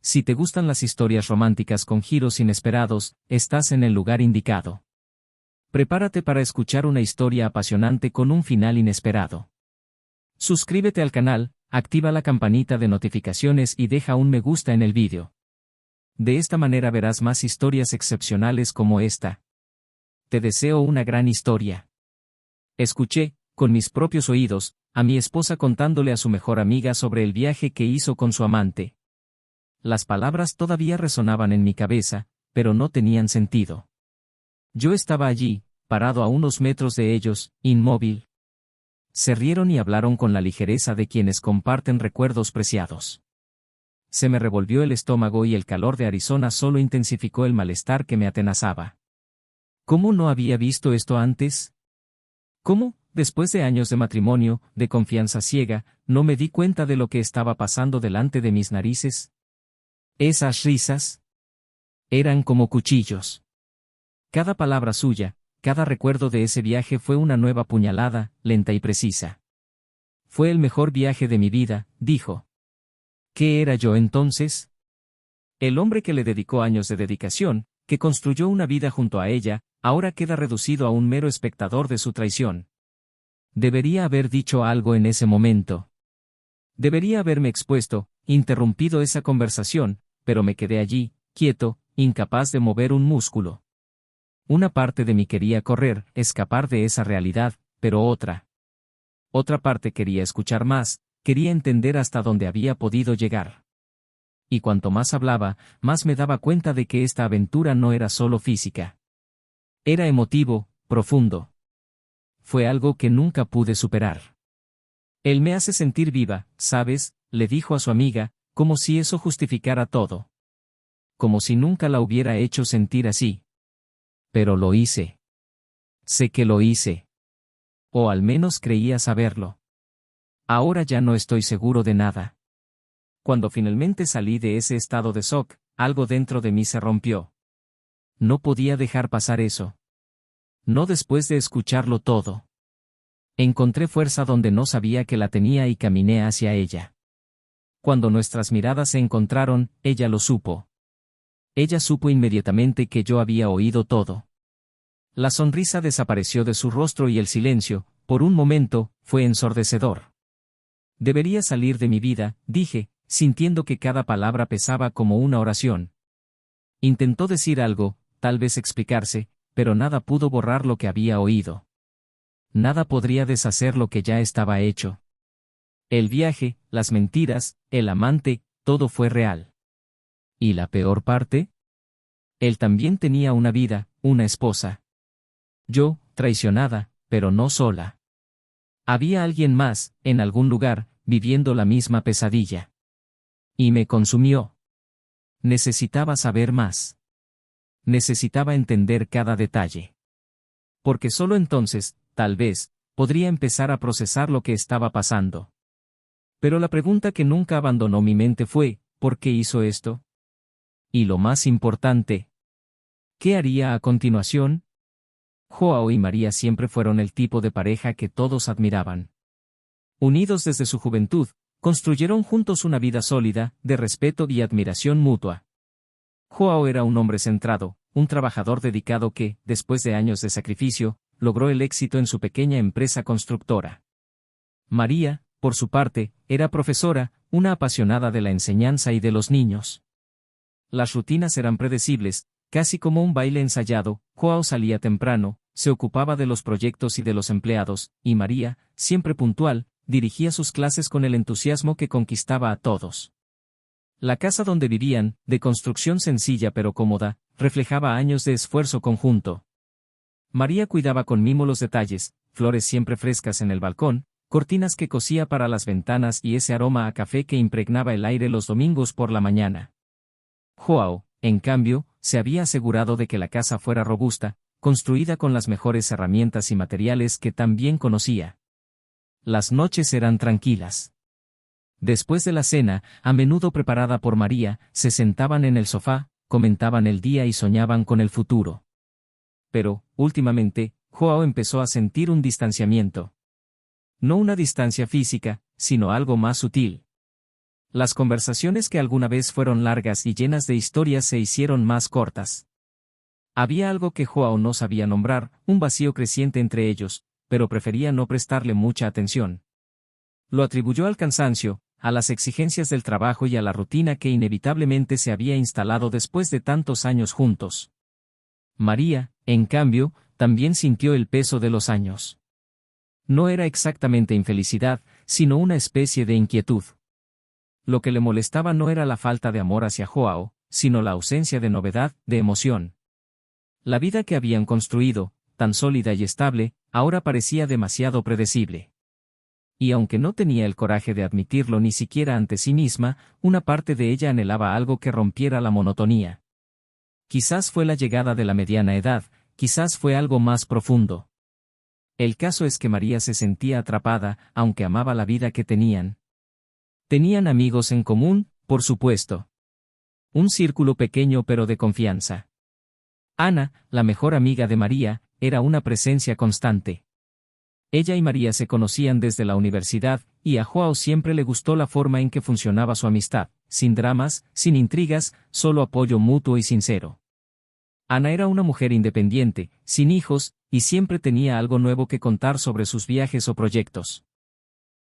Si te gustan las historias románticas con giros inesperados, estás en el lugar indicado. Prepárate para escuchar una historia apasionante con un final inesperado. Suscríbete al canal, activa la campanita de notificaciones y deja un me gusta en el vídeo. De esta manera verás más historias excepcionales como esta. Te deseo una gran historia. Escuché, con mis propios oídos, a mi esposa contándole a su mejor amiga sobre el viaje que hizo con su amante. Las palabras todavía resonaban en mi cabeza, pero no tenían sentido. Yo estaba allí, parado a unos metros de ellos, inmóvil. Se rieron y hablaron con la ligereza de quienes comparten recuerdos preciados. Se me revolvió el estómago y el calor de Arizona solo intensificó el malestar que me atenazaba. ¿Cómo no había visto esto antes? ¿Cómo, después de años de matrimonio, de confianza ciega, no me di cuenta de lo que estaba pasando delante de mis narices? Esas risas eran como cuchillos. Cada palabra suya, cada recuerdo de ese viaje fue una nueva puñalada, lenta y precisa. Fue el mejor viaje de mi vida, dijo. ¿Qué era yo entonces? El hombre que le dedicó años de dedicación, que construyó una vida junto a ella, ahora queda reducido a un mero espectador de su traición. Debería haber dicho algo en ese momento. Debería haberme expuesto, interrumpido esa conversación, pero me quedé allí, quieto, incapaz de mover un músculo. Una parte de mí quería correr, escapar de esa realidad, pero otra parte quería escuchar más, quería entender hasta dónde había podido llegar. Y cuanto más hablaba, más me daba cuenta de que esta aventura no era solo física. Era emotivo, profundo. Fue algo que nunca pude superar. Él me hace sentir viva, ¿sabes?, le dijo a su amiga, como si eso justificara todo. Como si nunca la hubiera hecho sentir así. Pero lo hice. Sé que lo hice. O al menos creía saberlo. Ahora ya no estoy seguro de nada. Cuando finalmente salí de ese estado de shock, algo dentro de mí se rompió. No podía dejar pasar eso. No después de escucharlo todo. Encontré fuerza donde no sabía que la tenía y caminé hacia ella. Cuando nuestras miradas se encontraron, ella lo supo. Ella supo inmediatamente que yo había oído todo. La sonrisa desapareció de su rostro y el silencio, por un momento, fue ensordecedor. Debería salir de mi vida, dije, sintiendo que cada palabra pesaba como una oración. Intentó decir algo, tal vez explicarse, pero nada pudo borrar lo que había oído. Nada podría deshacer lo que ya estaba hecho. El viaje, las mentiras, el amante, todo fue real. ¿Y la peor parte? Él también tenía una vida, una esposa. Yo, traicionada, pero no sola. Había alguien más, en algún lugar, viviendo la misma pesadilla. Y me consumió. Necesitaba saber más. Necesitaba entender cada detalle. Porque solo entonces, tal vez, podría empezar a procesar lo que estaba pasando. Pero la pregunta que nunca abandonó mi mente fue, ¿por qué hizo esto? Y lo más importante, ¿qué haría a continuación? Joao y María siempre fueron el tipo de pareja que todos admiraban. Unidos desde su juventud, construyeron juntos una vida sólida, de respeto y admiración mutua. Joao era un hombre centrado, un trabajador dedicado que, después de años de sacrificio, logró el éxito en su pequeña empresa constructora. María, por su parte, era profesora, una apasionada de la enseñanza y de los niños. Las rutinas eran predecibles, casi como un baile ensayado. Joao salía temprano, se ocupaba de los proyectos y de los empleados, y María, siempre puntual, dirigía sus clases con el entusiasmo que conquistaba a todos. La casa donde vivían, de construcción sencilla pero cómoda, reflejaba años de esfuerzo conjunto. María cuidaba con mimo los detalles, flores siempre frescas en el balcón, cortinas que cosía para las ventanas y ese aroma a café que impregnaba el aire los domingos por la mañana. Joao, en cambio, se había asegurado de que la casa fuera robusta, construida con las mejores herramientas y materiales que tan bien conocía. Las noches eran tranquilas. Después de la cena, a menudo preparada por María, se sentaban en el sofá, comentaban el día y soñaban con el futuro. Pero, últimamente, Joao empezó a sentir un distanciamiento. No una distancia física, sino algo más sutil. Las conversaciones que alguna vez fueron largas y llenas de historias se hicieron más cortas. Había algo que Joao no sabía nombrar, un vacío creciente entre ellos, pero prefería no prestarle mucha atención. Lo atribuyó al cansancio, a las exigencias del trabajo y a la rutina que inevitablemente se había instalado después de tantos años juntos. María, en cambio, también sintió el peso de los años. No era exactamente infelicidad, sino una especie de inquietud. Lo que le molestaba no era la falta de amor hacia Joao, sino la ausencia de novedad, de emoción. La vida que habían construido, tan sólida y estable, ahora parecía demasiado predecible. Y aunque no tenía el coraje de admitirlo ni siquiera ante sí misma, una parte de ella anhelaba algo que rompiera la monotonía. Quizás fue la llegada de la mediana edad, quizás fue algo más profundo. El caso es que María se sentía atrapada, aunque amaba la vida que tenían. Tenían amigos en común, por supuesto. Un círculo pequeño pero de confianza. Ana, la mejor amiga de María, era una presencia constante. Ella y María se conocían desde la universidad, y a Joao siempre le gustó la forma en que funcionaba su amistad, sin dramas, sin intrigas, solo apoyo mutuo y sincero. Ana era una mujer independiente, sin hijos, y siempre tenía algo nuevo que contar sobre sus viajes o proyectos.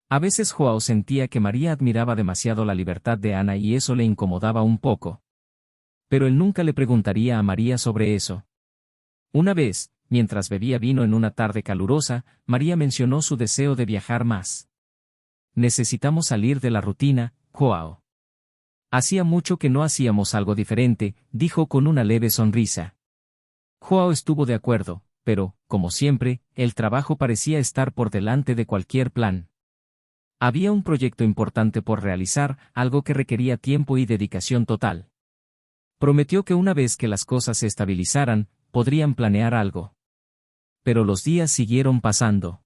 A veces Joao sentía que María admiraba demasiado la libertad de Ana y eso le incomodaba un poco. Pero él nunca le preguntaría a María sobre eso. Una vez, mientras bebía vino en una tarde calurosa, María mencionó su deseo de viajar más. Necesitamos salir de la rutina, Joao. Hacía mucho que no hacíamos algo diferente, dijo con una leve sonrisa. Joao estuvo de acuerdo, pero, como siempre, el trabajo parecía estar por delante de cualquier plan. Había un proyecto importante por realizar, algo que requería tiempo y dedicación total. Prometió que una vez que las cosas se estabilizaran, podrían planear algo. Pero los días siguieron pasando.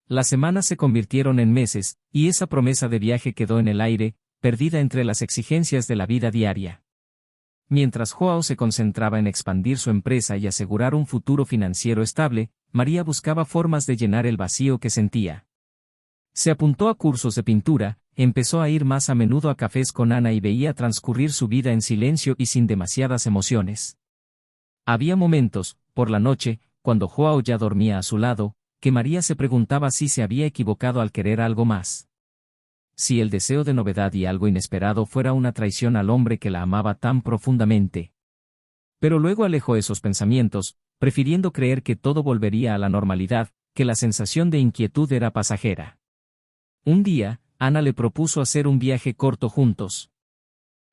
Las semanas se convirtieron en meses, y esa promesa de viaje quedó en el aire, perdida entre las exigencias de la vida diaria. Mientras Joao se concentraba en expandir su empresa y asegurar un futuro financiero estable, María buscaba formas de llenar el vacío que sentía. Se apuntó a cursos de pintura, empezó a ir más a menudo a cafés con Ana y veía transcurrir su vida en silencio y sin demasiadas emociones. Había momentos, por la noche, cuando Joao ya dormía a su lado, que María se preguntaba si se había equivocado al querer algo más. Si el deseo de novedad y algo inesperado fuera una traición al hombre que la amaba tan profundamente. Pero luego alejó esos pensamientos, prefiriendo creer que todo volvería a la normalidad, que la sensación de inquietud era pasajera. Un día, Ana le propuso hacer un viaje corto juntos.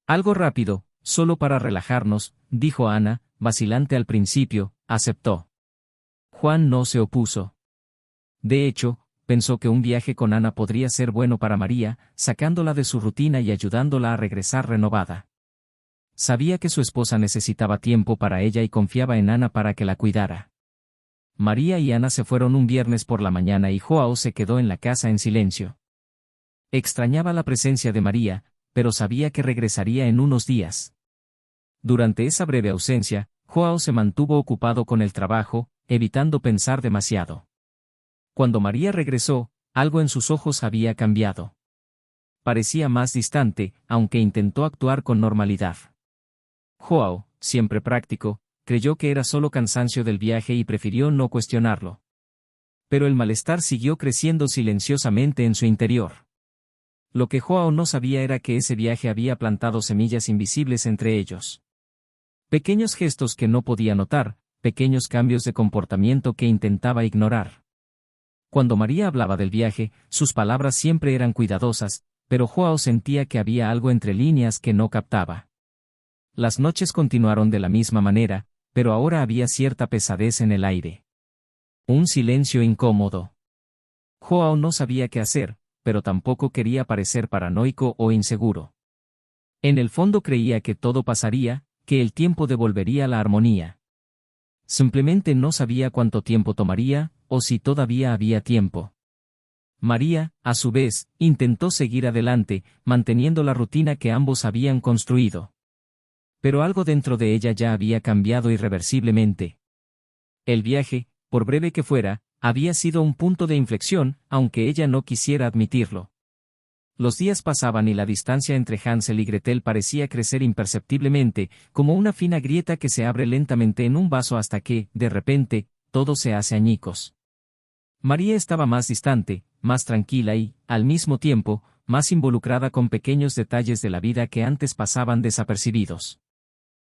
Algo rápido, solo para relajarnos, dijo Ana, vacilante al principio, aceptó. Juan no se opuso. De hecho, pensó que un viaje con Ana podría ser bueno para María, sacándola de su rutina y ayudándola a regresar renovada. Sabía que su esposa necesitaba tiempo para ella y confiaba en Ana para que la cuidara. María y Ana se fueron un viernes por la mañana y Joao se quedó en la casa en silencio. Extrañaba la presencia de María, pero sabía que regresaría en unos días. Durante esa breve ausencia, Joao se mantuvo ocupado con el trabajo, evitando pensar demasiado. Cuando María regresó, algo en sus ojos había cambiado. Parecía más distante, aunque intentó actuar con normalidad. Joao, siempre práctico, creyó que era solo cansancio del viaje y prefirió no cuestionarlo. Pero el malestar siguió creciendo silenciosamente en su interior. Lo que Joao no sabía era que ese viaje había plantado semillas invisibles entre ellos. Pequeños gestos que no podía notar, pequeños cambios de comportamiento que intentaba ignorar. Cuando María hablaba del viaje, sus palabras siempre eran cuidadosas, pero Joao sentía que había algo entre líneas que no captaba. Las noches continuaron de la misma manera, pero ahora había cierta pesadez en el aire. Un silencio incómodo. Joao no sabía qué hacer, pero tampoco quería parecer paranoico o inseguro. En el fondo creía que todo pasaría, que el tiempo devolvería la armonía. Simplemente no sabía cuánto tiempo tomaría, o si todavía había tiempo. María, a su vez, intentó seguir adelante, manteniendo la rutina que ambos habían construido. Pero algo dentro de ella ya había cambiado irreversiblemente. El viaje, por breve que fuera, había sido un punto de inflexión, aunque ella no quisiera admitirlo. Los días pasaban y la distancia entre Hansel y Gretel parecía crecer imperceptiblemente, como una fina grieta que se abre lentamente en un vaso hasta que, de repente, todo se hace añicos. María estaba más distante, más tranquila y, al mismo tiempo, más involucrada con pequeños detalles de la vida que antes pasaban desapercibidos.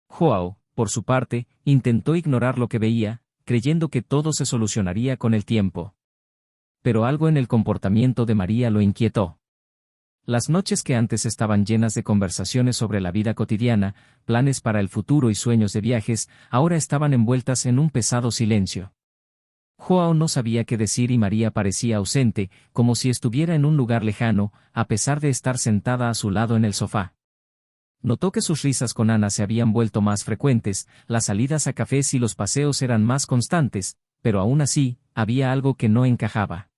Joao, por su parte, intentó ignorar lo que veía, creyendo que todo se solucionaría con el tiempo. Pero algo en el comportamiento de María lo inquietó. Las noches que antes estaban llenas de conversaciones sobre la vida cotidiana, planes para el futuro y sueños de viajes, ahora estaban envueltas en un pesado silencio. Joao no sabía qué decir y María parecía ausente, como si estuviera en un lugar lejano, a pesar de estar sentada a su lado en el sofá. Notó que sus risas con Ana se habían vuelto más frecuentes, las salidas a cafés y los paseos eran más constantes, pero aún así, había algo que no encajaba.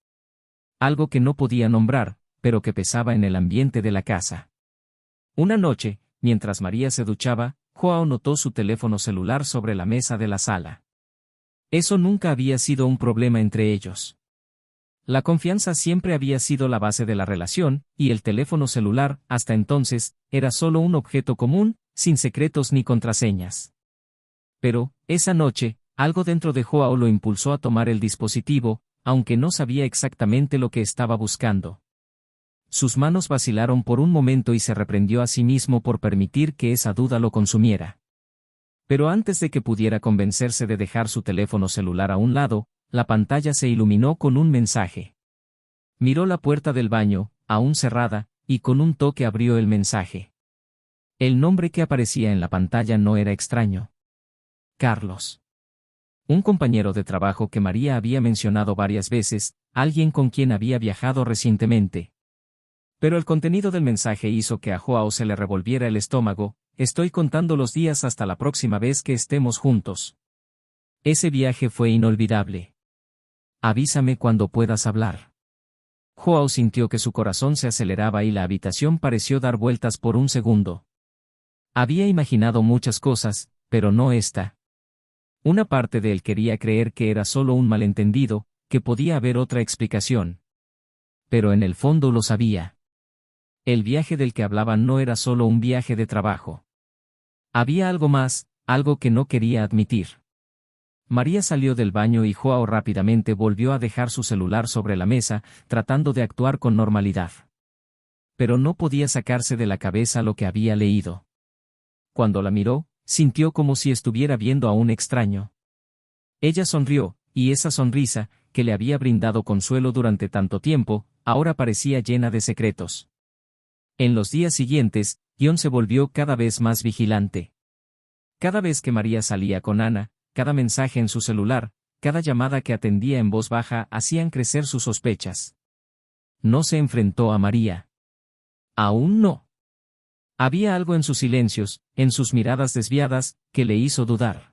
Algo que no podía nombrar, pero que pesaba en el ambiente de la casa. Una noche, mientras María se duchaba, Joao notó su teléfono celular sobre la mesa de la sala. Eso nunca había sido un problema entre ellos. La confianza siempre había sido la base de la relación, y el teléfono celular, hasta entonces, era solo un objeto común, sin secretos ni contraseñas. Pero, esa noche, algo dentro de Joao lo impulsó a tomar el dispositivo, aunque no sabía exactamente lo que estaba buscando. Sus manos vacilaron por un momento y se reprendió a sí mismo por permitir que esa duda lo consumiera. Pero antes de que pudiera convencerse de dejar su teléfono celular a un lado, la pantalla se iluminó con un mensaje. Miró la puerta del baño, aún cerrada, y con un toque abrió el mensaje. El nombre que aparecía en la pantalla no era extraño. Carlos. Un compañero de trabajo que María había mencionado varias veces, alguien con quien había viajado recientemente. Pero el contenido del mensaje hizo que a Joao se le revolviera el estómago. Estoy contando los días hasta la próxima vez que estemos juntos. Ese viaje fue inolvidable. Avísame cuando puedas hablar. Joao sintió que su corazón se aceleraba y la habitación pareció dar vueltas por un segundo. Había imaginado muchas cosas, pero no esta. Una parte de él quería creer que era solo un malentendido, que podía haber otra explicación. Pero en el fondo lo sabía. El viaje del que hablaban no era solo un viaje de trabajo. Había algo más, algo que no quería admitir. María salió del baño y Joao rápidamente volvió a dejar su celular sobre la mesa, tratando de actuar con normalidad. Pero no podía sacarse de la cabeza lo que había leído. Cuando la miró, sintió como si estuviera viendo a un extraño. Ella sonrió, y esa sonrisa, que le había brindado consuelo durante tanto tiempo, ahora parecía llena de secretos. En los días siguientes, John se volvió cada vez más vigilante. Cada vez que María salía con Ana, cada mensaje en su celular, cada llamada que atendía en voz baja hacían crecer sus sospechas. No se enfrentó a María. Aún no. Había algo en sus silencios, en sus miradas desviadas, que le hizo dudar.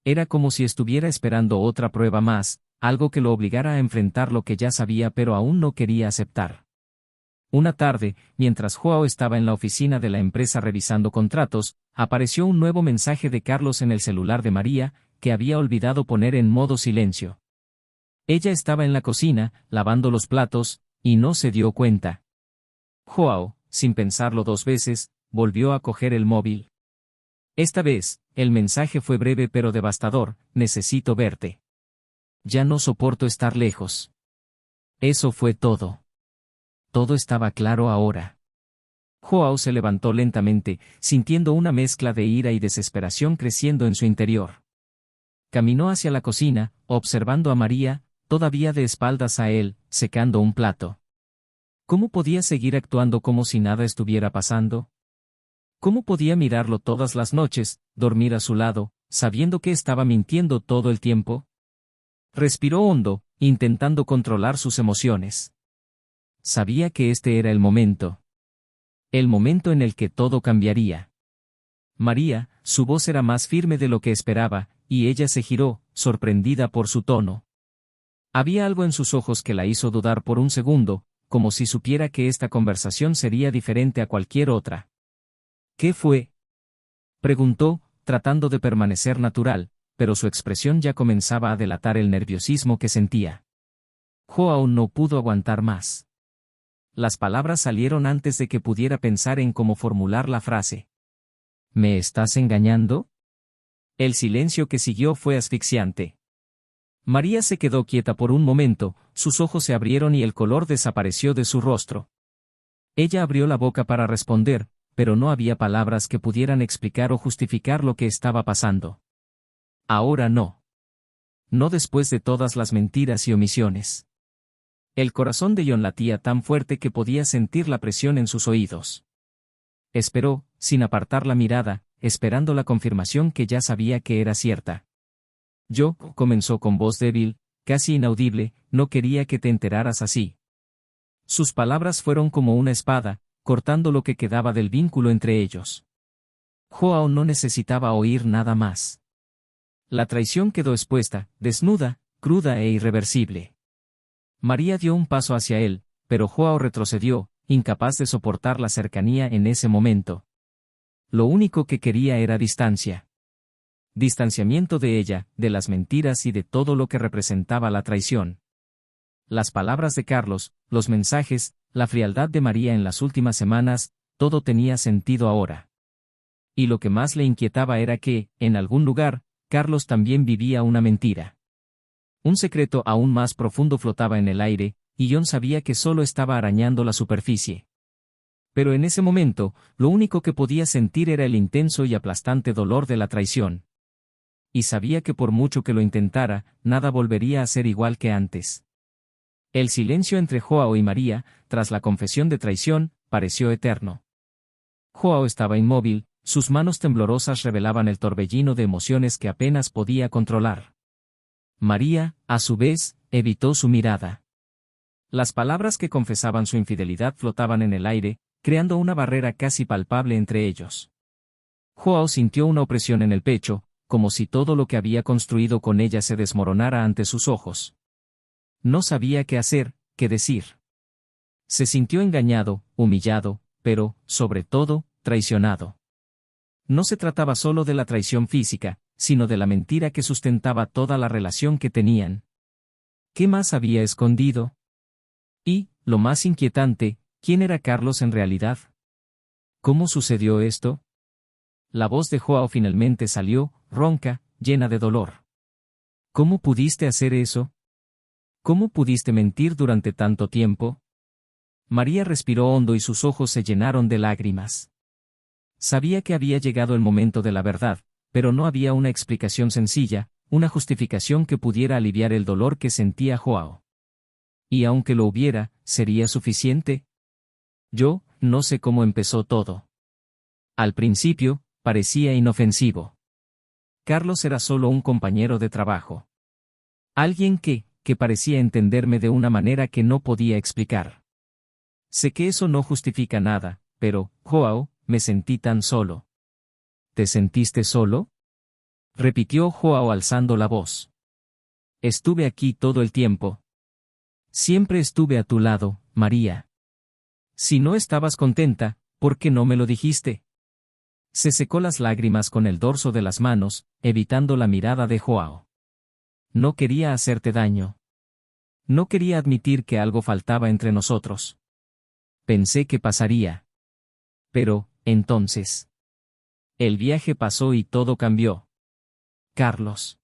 Era como si estuviera esperando otra prueba más, algo que lo obligara a enfrentar lo que ya sabía pero aún no quería aceptar. Una tarde, mientras Joao estaba en la oficina de la empresa revisando contratos, apareció un nuevo mensaje de Carlos en el celular de María, que había olvidado poner en modo silencio. Ella estaba en la cocina, lavando los platos, y no se dio cuenta. Joao, sin pensarlo dos veces, volvió a coger el móvil. Esta vez, el mensaje fue breve pero devastador: necesito verte. Ya no soporto estar lejos. Eso fue todo. Todo estaba claro ahora. Joao se levantó lentamente, sintiendo una mezcla de ira y desesperación creciendo en su interior. Caminó hacia la cocina, observando a María, todavía de espaldas a él, secando un plato. ¿Cómo podía seguir actuando como si nada estuviera pasando? ¿Cómo podía mirarlo todas las noches, dormir a su lado, sabiendo que estaba mintiendo todo el tiempo? Respiró hondo, intentando controlar sus emociones. Sabía que este era el momento. El momento en el que todo cambiaría. María, su voz era más firme de lo que esperaba, y ella se giró, sorprendida por su tono. Había algo en sus ojos que la hizo dudar por un segundo, como si supiera que esta conversación sería diferente a cualquier otra. ¿Qué fue?, preguntó, tratando de permanecer natural, pero su expresión ya comenzaba a delatar el nerviosismo que sentía. Joao no pudo aguantar más. Las palabras salieron antes de que pudiera pensar en cómo formular la frase. ¿Me estás engañando? El silencio que siguió fue asfixiante. María se quedó quieta por un momento, sus ojos se abrieron y el color desapareció de su rostro. Ella abrió la boca para responder, pero no había palabras que pudieran explicar o justificar lo que estaba pasando. Ahora no. No después de todas las mentiras y omisiones. El corazón de John latía tan fuerte que podía sentir la presión en sus oídos. Esperó, sin apartar la mirada, esperando la confirmación que ya sabía que era cierta. Yo, comenzó con voz débil, casi inaudible, no quería que te enteraras así. Sus palabras fueron como una espada, cortando lo que quedaba del vínculo entre ellos. Joao no necesitaba oír nada más. La traición quedó expuesta, desnuda, cruda e irreversible. María dio un paso hacia él, pero Joao retrocedió, incapaz de soportar la cercanía en ese momento. Lo único que quería era distancia. Distanciamiento de ella, de las mentiras y de todo lo que representaba la traición. Las palabras de Carlos, los mensajes, la frialdad de María en las últimas semanas, todo tenía sentido ahora. Y lo que más le inquietaba era que, en algún lugar, Carlos también vivía una mentira. Un secreto aún más profundo flotaba en el aire, y John sabía que solo estaba arañando la superficie. Pero en ese momento, lo único que podía sentir era el intenso y aplastante dolor de la traición. Y sabía que por mucho que lo intentara, nada volvería a ser igual que antes. El silencio entre Joao y María, tras la confesión de traición, pareció eterno. Joao estaba inmóvil, sus manos temblorosas revelaban el torbellino de emociones que apenas podía controlar. María, a su vez, evitó su mirada. Las palabras que confesaban su infidelidad flotaban en el aire, creando una barrera casi palpable entre ellos. Joao sintió una opresión en el pecho, como si todo lo que había construido con ella se desmoronara ante sus ojos. No sabía qué hacer, qué decir. Se sintió engañado, humillado, pero, sobre todo, traicionado. No se trataba solo de la traición física, sino de la mentira que sustentaba toda la relación que tenían. ¿Qué más había escondido? Y, lo más inquietante, ¿quién era Carlos en realidad? ¿Cómo sucedió esto? La voz de Joao finalmente salió, ronca, llena de dolor. ¿Cómo pudiste hacer eso? ¿Cómo pudiste mentir durante tanto tiempo? María respiró hondo y sus ojos se llenaron de lágrimas. Sabía que había llegado el momento de la verdad, pero no había una explicación sencilla, una justificación que pudiera aliviar el dolor que sentía Joao. Y aunque lo hubiera, ¿sería suficiente? Yo, no sé cómo empezó todo. Al principio, parecía inofensivo. Carlos era solo un compañero de trabajo. Alguien que parecía entenderme de una manera que no podía explicar. Sé que eso no justifica nada, pero, Joao, me sentí tan solo. ¿Te sentiste solo? Repitió Joao alzando la voz. Estuve aquí todo el tiempo. Siempre estuve a tu lado, María. Si no estabas contenta, ¿por qué no me lo dijiste? Se secó las lágrimas con el dorso de las manos, evitando la mirada de Joao. No quería hacerte daño. No quería admitir que algo faltaba entre nosotros. Pensé que pasaría. Pero, entonces. El viaje pasó y todo cambió. Carlos.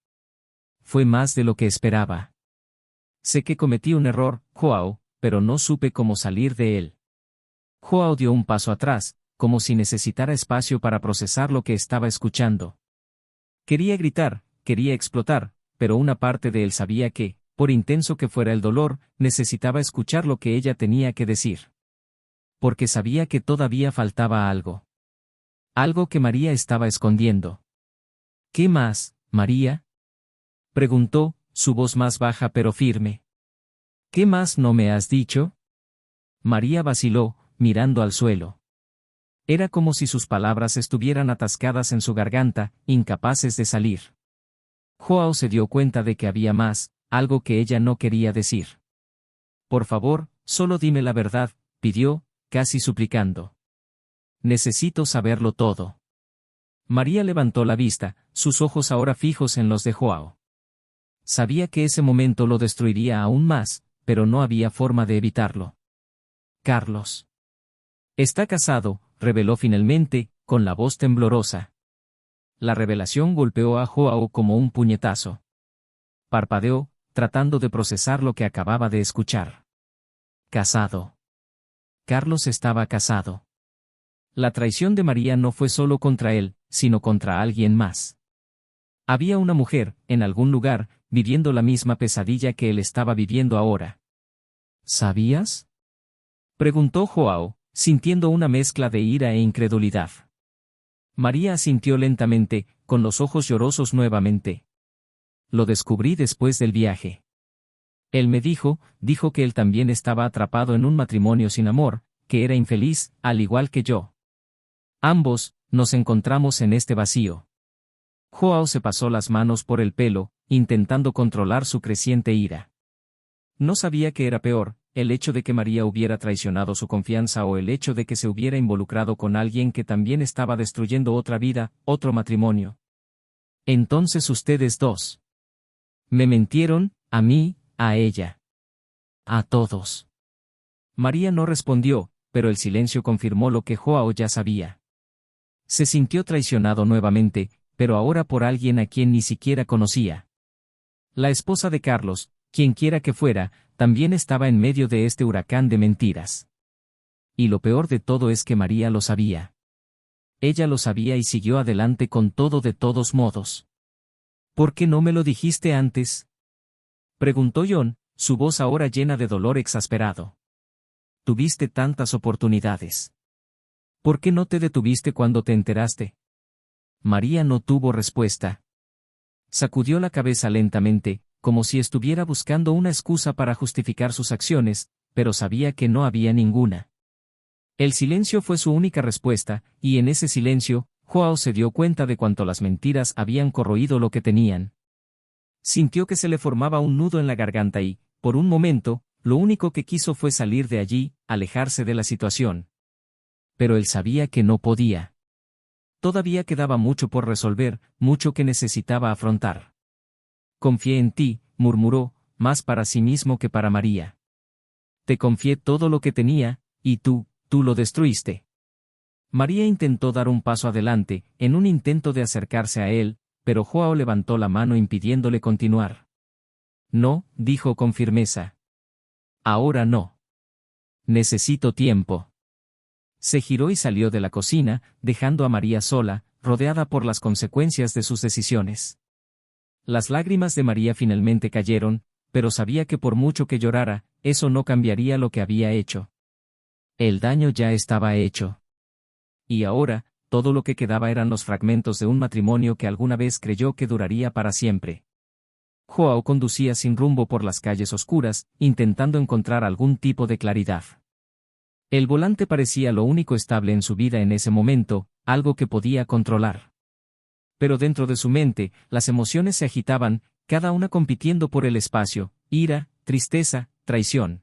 Fue más de lo que esperaba. Sé que cometí un error, Joao, pero no supe cómo salir de él. Joao dio un paso atrás, como si necesitara espacio para procesar lo que estaba escuchando. Quería gritar, quería explotar, pero una parte de él sabía que, por intenso que fuera el dolor, necesitaba escuchar lo que ella tenía que decir. Porque sabía que todavía faltaba algo. Algo que María estaba escondiendo. ¿Qué más, María? Preguntó, su voz más baja pero firme. ¿Qué más no me has dicho? María vaciló, mirando al suelo. Era como si sus palabras estuvieran atascadas en su garganta, incapaces de salir. Joao se dio cuenta de que había más, algo que ella no quería decir. Por favor, solo dime la verdad, pidió, casi suplicando. Necesito saberlo todo. María levantó la vista, sus ojos ahora fijos en los de Joao. Sabía que ese momento lo destruiría aún más, pero no había forma de evitarlo. Carlos. Está casado, reveló finalmente, con la voz temblorosa. La revelación golpeó a Joao como un puñetazo. Parpadeó, tratando de procesar lo que acababa de escuchar. Casado. Carlos estaba casado. La traición de María no fue solo contra él, sino contra alguien más. Había una mujer, en algún lugar, viviendo la misma pesadilla que él estaba viviendo ahora. ¿Sabías? Preguntó Joao, sintiendo una mezcla de ira e incredulidad. María asintió lentamente, con los ojos llorosos nuevamente. Lo descubrí después del viaje. Él me dijo que él también estaba atrapado en un matrimonio sin amor, que era infeliz, al igual que yo. Ambos, nos encontramos en este vacío. Joao se pasó las manos por el pelo, intentando controlar su creciente ira. No sabía qué era peor, el hecho de que María hubiera traicionado su confianza o el hecho de que se hubiera involucrado con alguien que también estaba destruyendo otra vida, otro matrimonio. Entonces ustedes dos. Me mintieron, a mí, a ella. A todos. María no respondió, pero el silencio confirmó lo que Joao ya sabía. Se sintió traicionado nuevamente, pero ahora por alguien a quien ni siquiera conocía. La esposa de Carlos, quienquiera que fuera, también estaba en medio de este huracán de mentiras. Y lo peor de todo es que María lo sabía. Ella lo sabía y siguió adelante con todo de todos modos. ¿Por qué no me lo dijiste antes?, preguntó John, su voz ahora llena de dolor exasperado. Tuviste tantas oportunidades. ¿Por qué no te detuviste cuando te enteraste? María no tuvo respuesta. Sacudió la cabeza lentamente, como si estuviera buscando una excusa para justificar sus acciones, pero sabía que no había ninguna. El silencio fue su única respuesta, y en ese silencio, Joao se dio cuenta de cuánto las mentiras habían corroído lo que tenían. Sintió que se le formaba un nudo en la garganta y, por un momento, lo único que quiso fue salir de allí, alejarse de la situación. Pero él sabía que no podía. Todavía quedaba mucho por resolver, mucho que necesitaba afrontar. Confié en ti, murmuró, más para sí mismo que para María. Te confié todo lo que tenía, y tú lo destruiste. María intentó dar un paso adelante, en un intento de acercarse a él, pero Joao levantó la mano impidiéndole continuar. No, dijo con firmeza. Ahora no. Necesito tiempo. Se giró y salió de la cocina, dejando a María sola, rodeada por las consecuencias de sus decisiones. Las lágrimas de María finalmente cayeron, pero sabía que por mucho que llorara, eso no cambiaría lo que había hecho. El daño ya estaba hecho. Y ahora, todo lo que quedaba eran los fragmentos de un matrimonio que alguna vez creyó que duraría para siempre. Joao conducía sin rumbo por las calles oscuras, intentando encontrar algún tipo de claridad. El volante parecía lo único estable en su vida en ese momento, algo que podía controlar. Pero dentro de su mente, las emociones se agitaban, cada una compitiendo por el espacio: ira, tristeza, traición.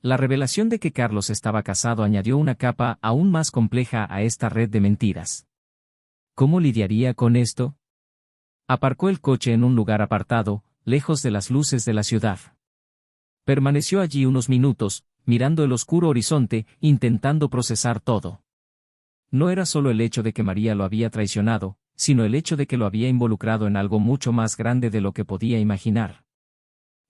La revelación de que Carlos estaba casado añadió una capa aún más compleja a esta red de mentiras. ¿Cómo lidiaría con esto? Aparcó el coche en un lugar apartado, lejos de las luces de la ciudad. Permaneció allí unos minutos, mirando el oscuro horizonte, intentando procesar todo. No era solo el hecho de que María lo había traicionado, sino el hecho de que lo había involucrado en algo mucho más grande de lo que podía imaginar.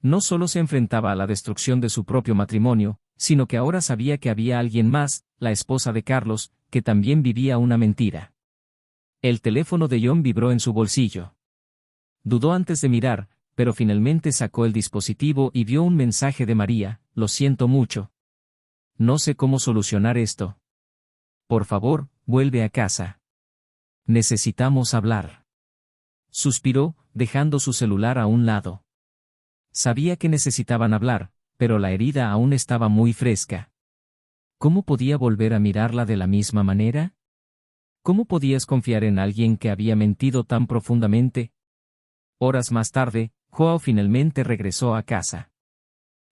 No solo se enfrentaba a la destrucción de su propio matrimonio, sino que ahora sabía que había alguien más, la esposa de Carlos, que también vivía una mentira. El teléfono de John vibró en su bolsillo. Dudó antes de mirar, pero finalmente sacó el dispositivo y vio un mensaje de María: lo siento mucho. No sé cómo solucionar esto. Por favor, vuelve a casa. Necesitamos hablar. Suspiró, dejando su celular a un lado. Sabía que necesitaban hablar, pero la herida aún estaba muy fresca. ¿Cómo podía volver a mirarla de la misma manera? ¿Cómo podías confiar en alguien que había mentido tan profundamente? Horas más tarde, Joao finalmente regresó a casa.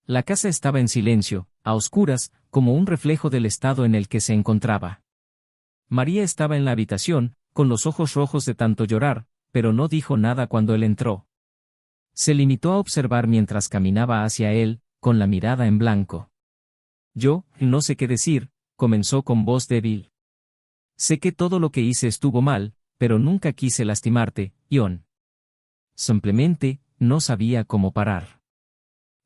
La casa estaba en silencio, a oscuras, como un reflejo del estado en el que se encontraba. María estaba en la habitación, con los ojos rojos de tanto llorar, pero no dijo nada cuando él entró. Se limitó a observar mientras caminaba hacia él, con la mirada en blanco. Yo, no sé qué decir, comenzó con voz débil. Sé que todo lo que hice estuvo mal, pero nunca quise lastimarte, Ion. Simplemente, no sabía cómo parar.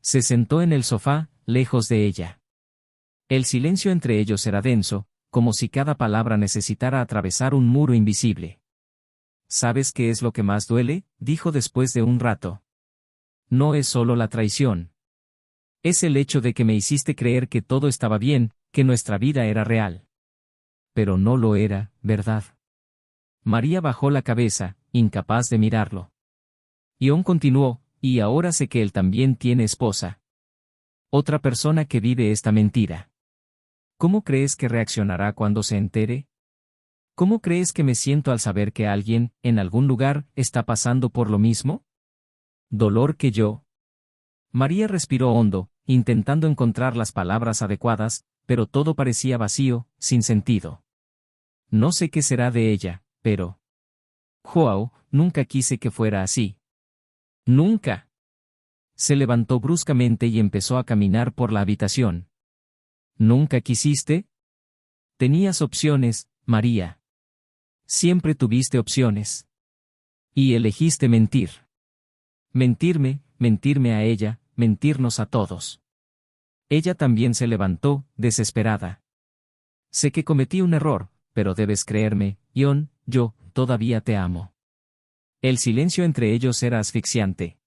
Se sentó en el sofá, lejos de ella. El silencio entre ellos era denso, como si cada palabra necesitara atravesar un muro invisible. ¿Sabes qué es lo que más duele?, dijo después de un rato. No es solo la traición. Es el hecho de que me hiciste creer que todo estaba bien, que nuestra vida era real. Pero no lo era, ¿verdad? María bajó la cabeza, incapaz de mirarlo. Ion continuó, y ahora sé que él también tiene esposa. Otra persona que vive esta mentira. ¿Cómo crees que reaccionará cuando se entere? ¿Cómo crees que me siento al saber que alguien, en algún lugar, está pasando por lo mismo? ¿Dolor que yo? María respiró hondo, intentando encontrar las palabras adecuadas, pero todo parecía vacío, sin sentido. No sé qué será de ella, pero... Joao, nunca quise que fuera así. Nunca. Se levantó bruscamente y empezó a caminar por la habitación. ¿Nunca quisiste? Tenías opciones, María. Siempre tuviste opciones. Y elegiste mentir. Mentirme a ella, mentirnos a todos. Ella también se levantó, desesperada. Sé que cometí un error, pero debes creerme, Ion, yo, todavía te amo. El silencio entre ellos era asfixiante.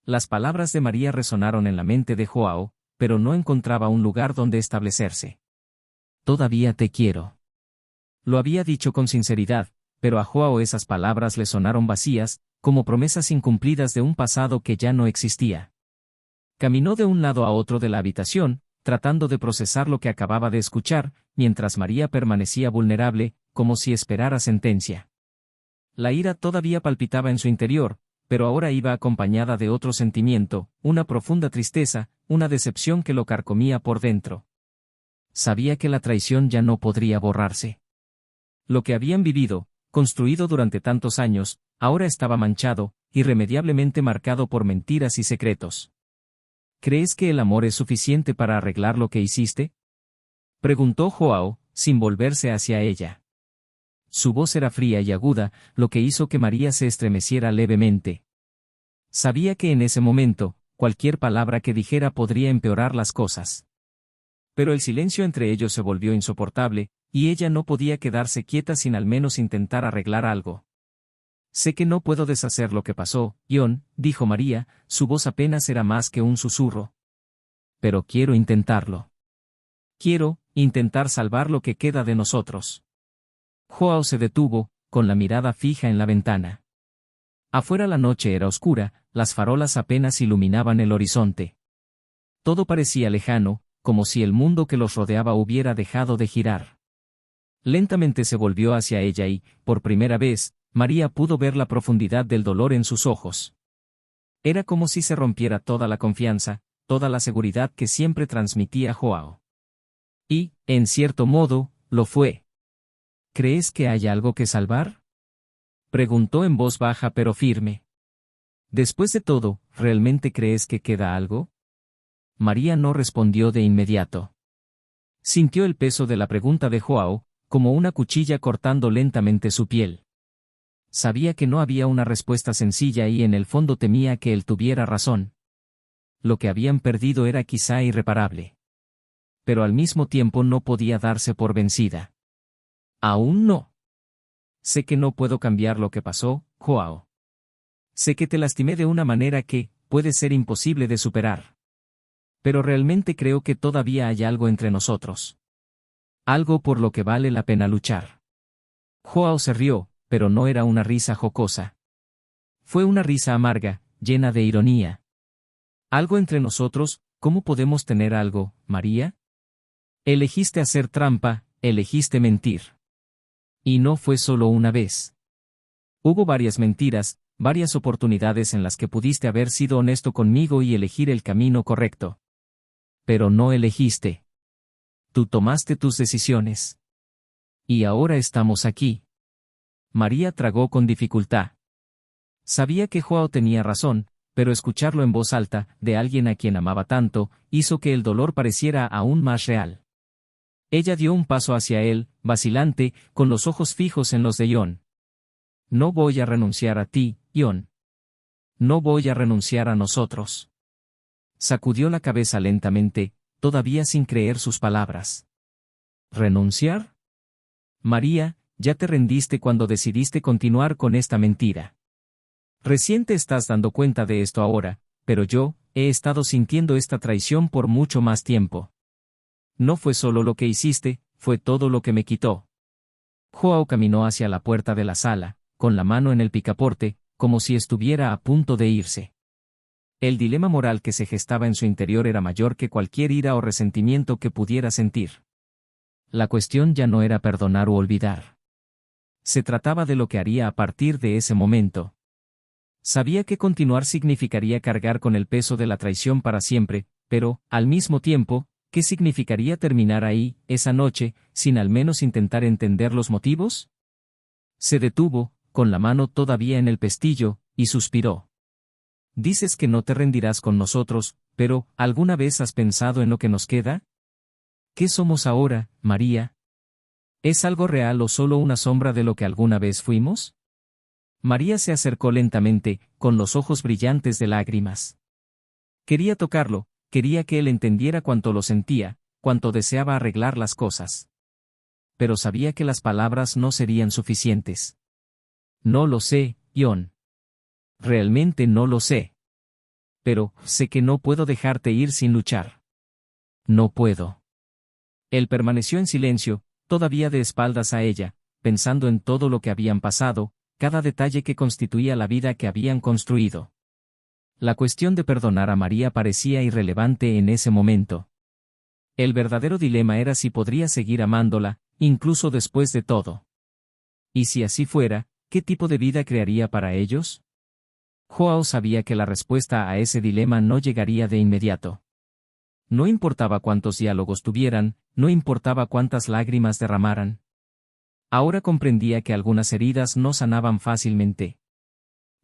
Las palabras de María resonaron en la mente de Joao, pero no encontraba un lugar donde establecerse. Todavía te quiero. Lo había dicho con sinceridad, pero a Joao esas palabras le sonaron vacías, como promesas incumplidas de un pasado que ya no existía. Caminó de un lado a otro de la habitación, tratando de procesar lo que acababa de escuchar, mientras María permanecía vulnerable, como si esperara sentencia. La ira todavía palpitaba en su interior, pero ahora iba acompañada de otro sentimiento, una profunda tristeza, una decepción que lo carcomía por dentro. Sabía que la traición ya no podría borrarse. Lo que habían vivido, construido durante tantos años, ahora estaba manchado, irremediablemente marcado por mentiras y secretos. ¿Crees que el amor es suficiente para arreglar lo que hiciste?, preguntó Joao, sin volverse hacia ella. Su voz era fría y aguda, lo que hizo que María se estremeciera levemente. Sabía que en ese momento, cualquier palabra que dijera podría empeorar las cosas. Pero el silencio entre ellos se volvió insoportable, y ella no podía quedarse quieta sin al menos intentar arreglar algo. Sé que no puedo deshacer lo que pasó, Ion, dijo María, su voz apenas era más que un susurro. Pero quiero intentarlo. Quiero intentar salvar lo que queda de nosotros. Joao se detuvo, con la mirada fija en la ventana. Afuera la noche era oscura, las farolas apenas iluminaban el horizonte. Todo parecía lejano, como si el mundo que los rodeaba hubiera dejado de girar. Lentamente se volvió hacia ella y, por primera vez, María pudo ver la profundidad del dolor en sus ojos. Era como si se rompiera toda la confianza, toda la seguridad que siempre transmitía Joao. Y, en cierto modo, lo fue. ¿Crees que hay algo que salvar?, preguntó en voz baja pero firme. Después de todo, ¿realmente crees que queda algo? María no respondió de inmediato. Sintió el peso de la pregunta de Joao, como una cuchilla cortando lentamente su piel. Sabía que no había una respuesta sencilla y en el fondo temía que él tuviera razón. Lo que habían perdido era quizá irreparable. Pero al mismo tiempo no podía darse por vencida. Aún no. Sé que no puedo cambiar lo que pasó, Joao. Sé que te lastimé de una manera que, puede ser imposible de superar. Pero realmente creo que todavía hay algo entre nosotros. Algo por lo que vale la pena luchar. Joao se rió, pero no era una risa jocosa. Fue una risa amarga, llena de ironía. ¿Algo entre nosotros? ¿Cómo podemos tener algo, María? Elegiste hacer trampa, elegiste mentir. Y no fue solo una vez. Hubo varias mentiras, varias oportunidades en las que pudiste haber sido honesto conmigo y elegir el camino correcto. Pero no elegiste. Tú tomaste tus decisiones. Y ahora estamos aquí. María tragó con dificultad. Sabía que Joao tenía razón, pero escucharlo en voz alta, de alguien a quien amaba tanto, hizo que el dolor pareciera aún más real. Ella dio un paso hacia él, vacilante, con los ojos fijos en los de Ion. No voy a renunciar a ti, Ion. No voy a renunciar a nosotros. Sacudió la cabeza lentamente, todavía sin creer sus palabras. ¿Renunciar? María, ya te rendiste cuando decidiste continuar con esta mentira. Recién te estás dando cuenta de esto ahora, pero yo, he estado sintiendo esta traición por mucho más tiempo. No fue solo lo que hiciste, fue todo lo que me quitó. Joao caminó hacia la puerta de la sala, con la mano en el picaporte, como si estuviera a punto de irse. El dilema moral que se gestaba en su interior era mayor que cualquier ira o resentimiento que pudiera sentir. La cuestión ya no era perdonar o olvidar. Se trataba de lo que haría a partir de ese momento. Sabía que continuar significaría cargar con el peso de la traición para siempre, pero, al mismo tiempo, ¿qué significaría terminar ahí, esa noche, sin al menos intentar entender los motivos? Se detuvo, con la mano todavía en el pestillo, y suspiró. Dices que no te rendirás con nosotros, pero, ¿alguna vez has pensado en lo que nos queda? ¿Qué somos ahora, María? ¿Es algo real o solo una sombra de lo que alguna vez fuimos? María se acercó lentamente, con los ojos brillantes de lágrimas. Quería tocarlo, quería que él entendiera cuánto lo sentía, cuánto deseaba arreglar las cosas. Pero sabía que las palabras no serían suficientes. No lo sé, Ion. Realmente no lo sé. Pero, sé que no puedo dejarte ir sin luchar. No puedo. Él permaneció en silencio, todavía de espaldas a ella, pensando en todo lo que habían pasado, cada detalle que constituía la vida que habían construido. La cuestión de perdonar a María parecía irrelevante en ese momento. El verdadero dilema era si podría seguir amándola, incluso después de todo. Y si así fuera, ¿qué tipo de vida crearía para ellos? Joao sabía que la respuesta a ese dilema no llegaría de inmediato. No importaba cuántos diálogos tuvieran, no importaba cuántas lágrimas derramaran. Ahora comprendía que algunas heridas no sanaban fácilmente.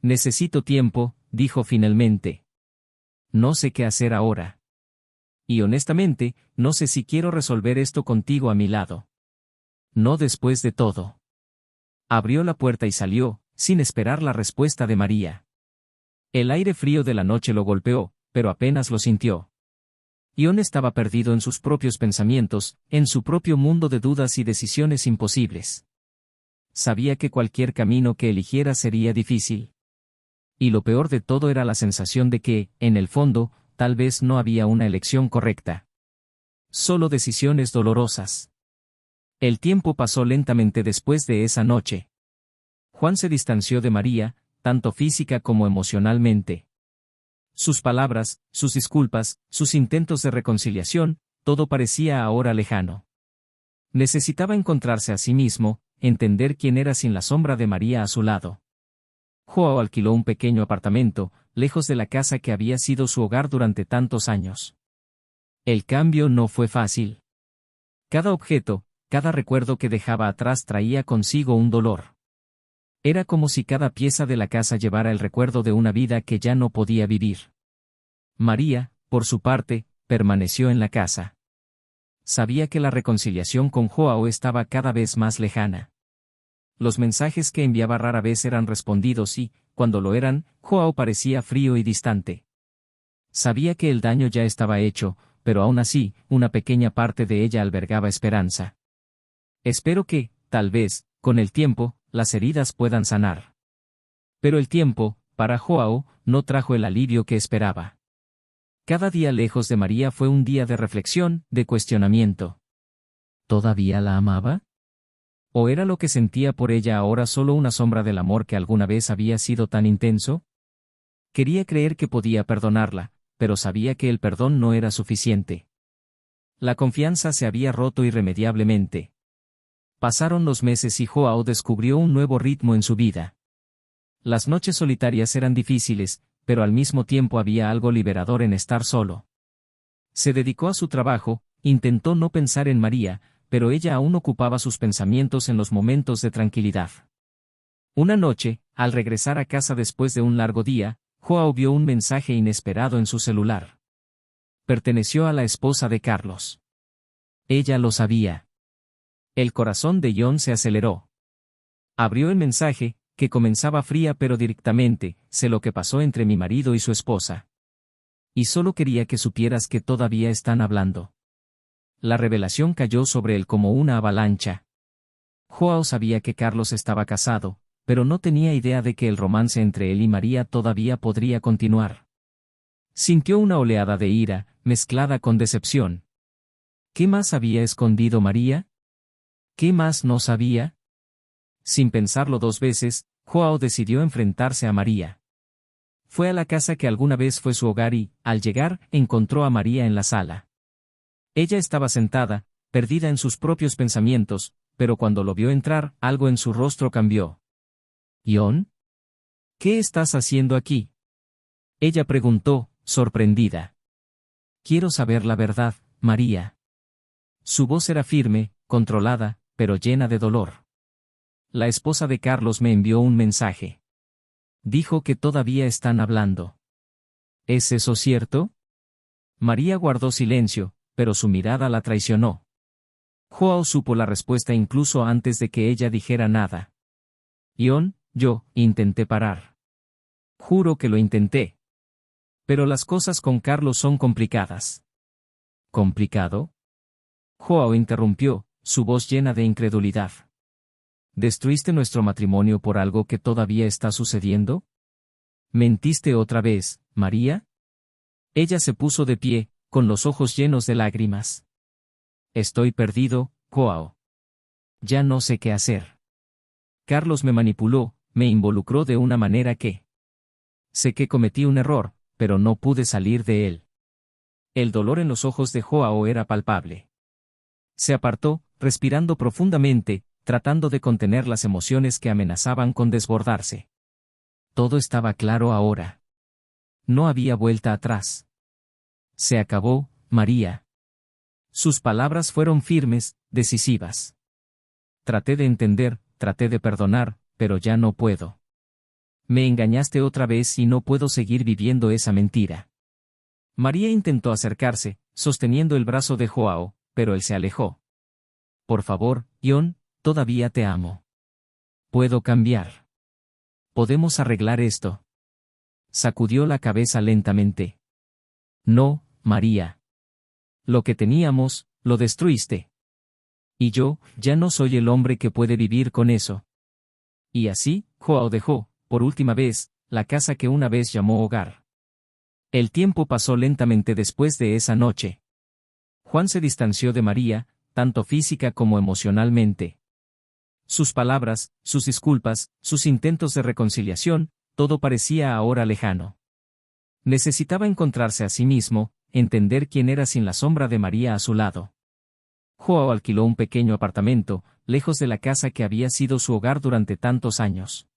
Necesito tiempo, dijo finalmente. No sé qué hacer ahora. Y honestamente, no sé si quiero resolver esto contigo a mi lado. No después de todo. Abrió la puerta y salió, sin esperar la respuesta de María. El aire frío de la noche lo golpeó, pero apenas lo sintió. Ion estaba perdido en sus propios pensamientos, en su propio mundo de dudas y decisiones imposibles. Sabía que cualquier camino que eligiera sería difícil. Y lo peor de todo era la sensación de que, en el fondo, tal vez no había una elección correcta. Solo decisiones dolorosas. El tiempo pasó lentamente después de esa noche. Juan se distanció de María, tanto física como emocionalmente. Sus palabras, sus disculpas, sus intentos de reconciliación, todo parecía ahora lejano. Necesitaba encontrarse a sí mismo, entender quién era sin la sombra de María a su lado. Joao alquiló un pequeño apartamento, lejos de la casa que había sido su hogar durante tantos años. El cambio no fue fácil. Cada objeto, cada recuerdo que dejaba atrás traía consigo un dolor. Era como si cada pieza de la casa llevara el recuerdo de una vida que ya no podía vivir. María, por su parte, permaneció en la casa. Sabía que la reconciliación con Joao estaba cada vez más lejana. Los mensajes que enviaba rara vez eran respondidos y, cuando lo eran, Joao parecía frío y distante. Sabía que el daño ya estaba hecho, pero aún así, una pequeña parte de ella albergaba esperanza. Espero que, tal vez, con el tiempo, las heridas puedan sanar. Pero el tiempo, para Joao, no trajo el alivio que esperaba. Cada día lejos de María fue un día de reflexión, de cuestionamiento. ¿Todavía la amaba? ¿O era lo que sentía por ella ahora solo una sombra del amor que alguna vez había sido tan intenso? Quería creer que podía perdonarla, pero sabía que el perdón no era suficiente. La confianza se había roto irremediablemente. Pasaron los meses y Joao descubrió un nuevo ritmo en su vida. Las noches solitarias eran difíciles, pero al mismo tiempo había algo liberador en estar solo. Se dedicó a su trabajo, intentó no pensar en María, pero ella aún ocupaba sus pensamientos en los momentos de tranquilidad. Una noche, al regresar a casa después de un largo día, Joao vio un mensaje inesperado en su celular. Perteneció a la esposa de Carlos. Ella lo sabía. El corazón de John se aceleró. Abrió el mensaje, que comenzaba fría pero directamente: sé lo que pasó entre mi marido y su esposa. Y solo quería que supieras que todavía están hablando. La revelación cayó sobre él como una avalancha. Joao sabía que Carlos estaba casado, pero no tenía idea de que el romance entre él y María todavía podría continuar. Sintió una oleada de ira, mezclada con decepción. ¿Qué más había escondido María? ¿Qué más no sabía? Sin pensarlo dos veces, Joao decidió enfrentarse a María. Fue a la casa que alguna vez fue su hogar y, al llegar, encontró a María en la sala. Ella estaba sentada, perdida en sus propios pensamientos, pero cuando lo vio entrar, algo en su rostro cambió. «¿John? ¿Qué estás haciendo aquí?», ella preguntó, sorprendida. «Quiero saber la verdad, María». Su voz era firme, controlada, pero llena de dolor. «La esposa de Carlos me envió un mensaje. Dijo que todavía están hablando». «¿Es eso cierto?». María guardó silencio, pero su mirada la traicionó. Joao supo la respuesta incluso antes de que ella dijera nada. «John, yo intenté parar. Juro que lo intenté. Pero las cosas con Carlos son complicadas». «¿Complicado?». Joao interrumpió, su voz llena de incredulidad. «¿Destruiste nuestro matrimonio por algo que todavía está sucediendo? ¿Mentiste otra vez, María?». Ella se puso de pie, con los ojos llenos de lágrimas. «Estoy perdido, Joao. Ya no sé qué hacer. Carlos me manipuló, me involucró de una manera que... Sé que cometí un error, pero no pude salir de él». El dolor en los ojos de Joao era palpable. Se apartó, respirando profundamente, tratando de contener las emociones que amenazaban con desbordarse. Todo estaba claro ahora. No había vuelta atrás. «Se acabó, María». Sus palabras fueron firmes, decisivas. «Traté de entender, traté de perdonar, pero ya no puedo. Me engañaste otra vez y no puedo seguir viviendo esa mentira». María intentó acercarse, sosteniendo el brazo de Joao, pero él se alejó. «Por favor, John, todavía te amo. Puedo cambiar. Podemos arreglar esto». Sacudió la cabeza lentamente. «No, María. Lo que teníamos, lo destruiste. Y yo, ya no soy el hombre que puede vivir con eso». Y así, Joao dejó, por última vez, la casa que una vez llamó hogar. El tiempo pasó lentamente después de esa noche. Juan se distanció de María, tanto física como emocionalmente. Sus palabras, sus disculpas, sus intentos de reconciliación, todo parecía ahora lejano. Necesitaba encontrarse a sí mismo, entender quién era sin la sombra de María a su lado. Joao alquiló un pequeño apartamento, lejos de la casa que había sido su hogar durante tantos años.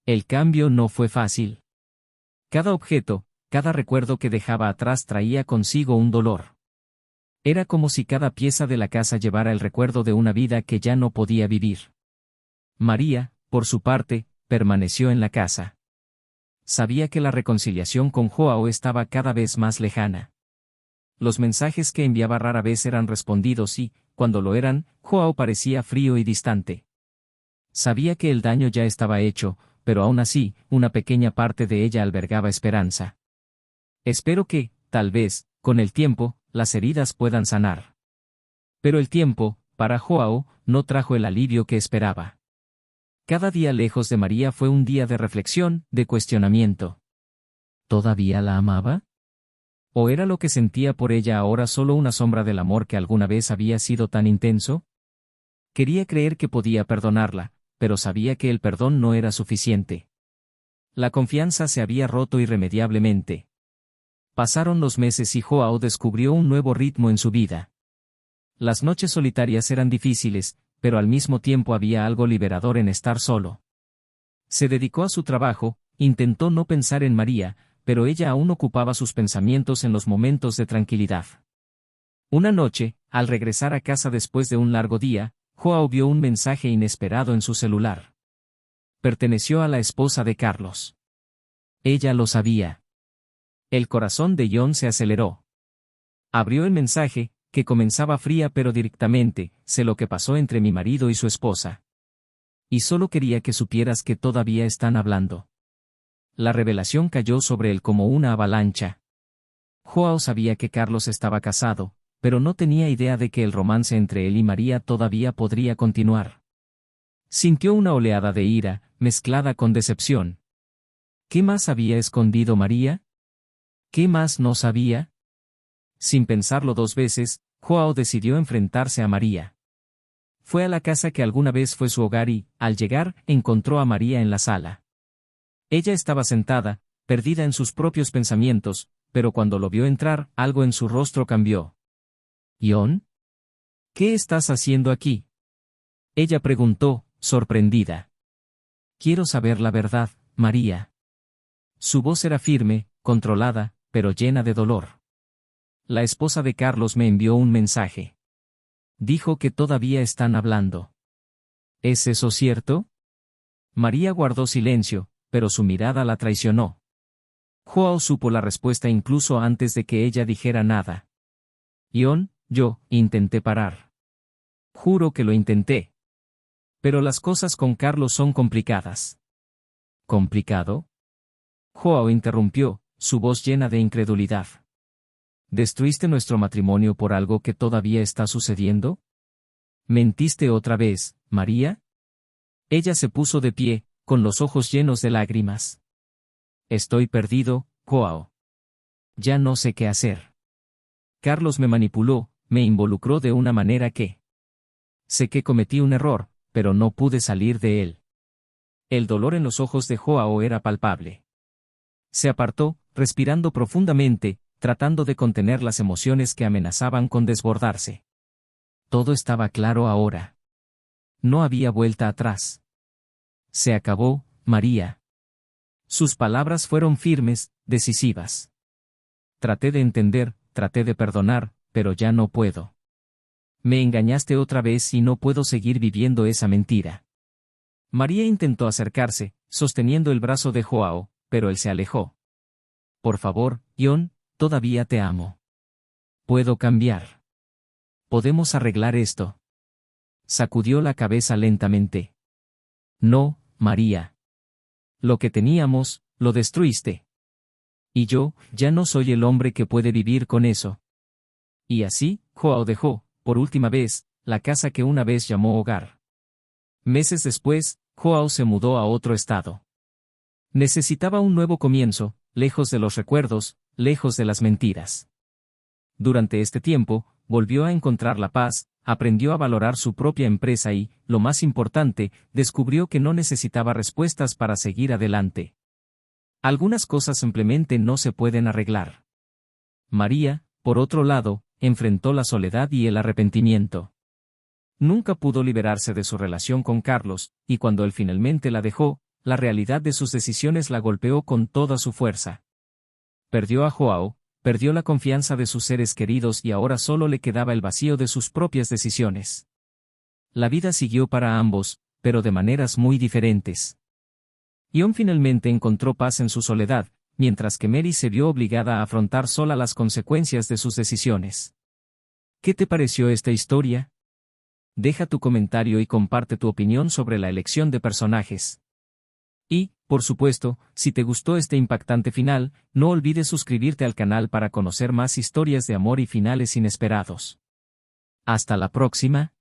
El cambio no fue fácil. Cada objeto, cada recuerdo que dejaba atrás traía consigo un dolor. Era como si cada pieza de la casa llevara el recuerdo de una vida que ya no podía vivir. María, por su parte, permaneció en la casa. Sabía que la reconciliación con Joao estaba cada vez más lejana. Los mensajes que enviaba rara vez eran respondidos y, cuando lo eran, Joao parecía frío y distante. Sabía que el daño ya estaba hecho, pero aún así, una pequeña parte de ella albergaba esperanza. «Espero que, tal vez, con el tiempo, las heridas puedan sanar». Pero el tiempo, para Joao, no trajo el alivio que esperaba. Cada día lejos de María fue un día de reflexión, de cuestionamiento. ¿Todavía la amaba? ¿O era lo que sentía por ella ahora solo una sombra del amor que alguna vez había sido tan intenso? Quería creer que podía perdonarla, pero sabía que el perdón no era suficiente. La confianza se había roto irremediablemente. Pasaron los meses y Joao descubrió un nuevo ritmo en su vida. Las noches solitarias eran difíciles, pero al mismo tiempo había algo liberador en estar solo. Se dedicó a su trabajo, intentó no pensar en María, pero ella aún ocupaba sus pensamientos en los momentos de tranquilidad. Una noche, al regresar a casa después de un largo día, Joao vio un mensaje inesperado en su celular. Perteneció a la esposa de Carlos. Ella lo sabía. El corazón de Ion se aceleró. Abrió el mensaje, que comenzaba fría pero directamente: sé lo que pasó entre mi marido y su esposa. Y solo quería que supieras que todavía están hablando. La revelación cayó sobre él como una avalancha. Joao sabía que Carlos estaba casado, pero no tenía idea de que el romance entre él y María todavía podría continuar. Sintió una oleada de ira, mezclada con decepción. ¿Qué más había escondido María? ¿Qué más no sabía? Sin pensarlo dos veces, Joao decidió enfrentarse a María. Fue a la casa que alguna vez fue su hogar y, al llegar, encontró a María en la sala. Ella estaba sentada, perdida en sus propios pensamientos, pero cuando lo vio entrar, algo en su rostro cambió. ¿Ion? ¿Qué estás haciendo aquí? Ella preguntó, sorprendida. Quiero saber la verdad, María. Su voz era firme, controlada, pero llena de dolor. La esposa de Carlos me envió un mensaje. Dijo que todavía están hablando. ¿Es eso cierto? María guardó silencio, pero su mirada la traicionó. Joao supo la respuesta incluso antes de que ella dijera nada. Ion, yo intenté parar. Juro que lo intenté. Pero las cosas con Carlos son complicadas. ¿Complicado? Joao interrumpió, su voz llena de incredulidad. ¿Destruiste nuestro matrimonio por algo que todavía está sucediendo? ¿Mentiste otra vez, María? Ella se puso de pie, con los ojos llenos de lágrimas. Estoy perdido, Joao. Ya no sé qué hacer. Carlos me manipuló, me involucró de una manera que... Sé que cometí un error, pero no pude salir de él. El dolor en los ojos de Joao era palpable. Se apartó, respirando profundamente, tratando de contener las emociones que amenazaban con desbordarse. Todo estaba claro ahora. No había vuelta atrás. Se acabó, María. Sus palabras fueron firmes, decisivas. Traté de entender, traté de perdonar, pero ya no puedo. Me engañaste otra vez y no puedo seguir viviendo esa mentira. María intentó acercarse, sosteniendo el brazo de Joao, pero él se alejó. Por favor, Ion, todavía te amo. Puedo cambiar. Podemos arreglar esto. Sacudió la cabeza lentamente. No, María. Lo que teníamos, lo destruiste. Y yo, ya no soy el hombre que puede vivir con eso. Y así, Joao dejó, por última vez, la casa que una vez llamó hogar. Meses después, Joao se mudó a otro estado. Necesitaba un nuevo comienzo, lejos de los recuerdos, lejos de las mentiras. Durante este tiempo, volvió a encontrar la paz, aprendió a valorar su propia empresa y, lo más importante, descubrió que no necesitaba respuestas para seguir adelante. Algunas cosas simplemente no se pueden arreglar. María, por otro lado, enfrentó la soledad y el arrepentimiento. Nunca pudo liberarse de su relación con Carlos, y cuando él finalmente la dejó, la realidad de sus decisiones la golpeó con toda su fuerza. Perdió a Joao, perdió la confianza de sus seres queridos y ahora solo le quedaba el vacío de sus propias decisiones. La vida siguió para ambos, pero de maneras muy diferentes. Ion finalmente encontró paz en su soledad, mientras que Mary se vio obligada a afrontar sola las consecuencias de sus decisiones. ¿Qué te pareció esta historia? Deja tu comentario y comparte tu opinión sobre la elección de personajes. Y, por supuesto, si te gustó este impactante final, no olvides suscribirte al canal para conocer más historias de amor y finales inesperados. Hasta la próxima.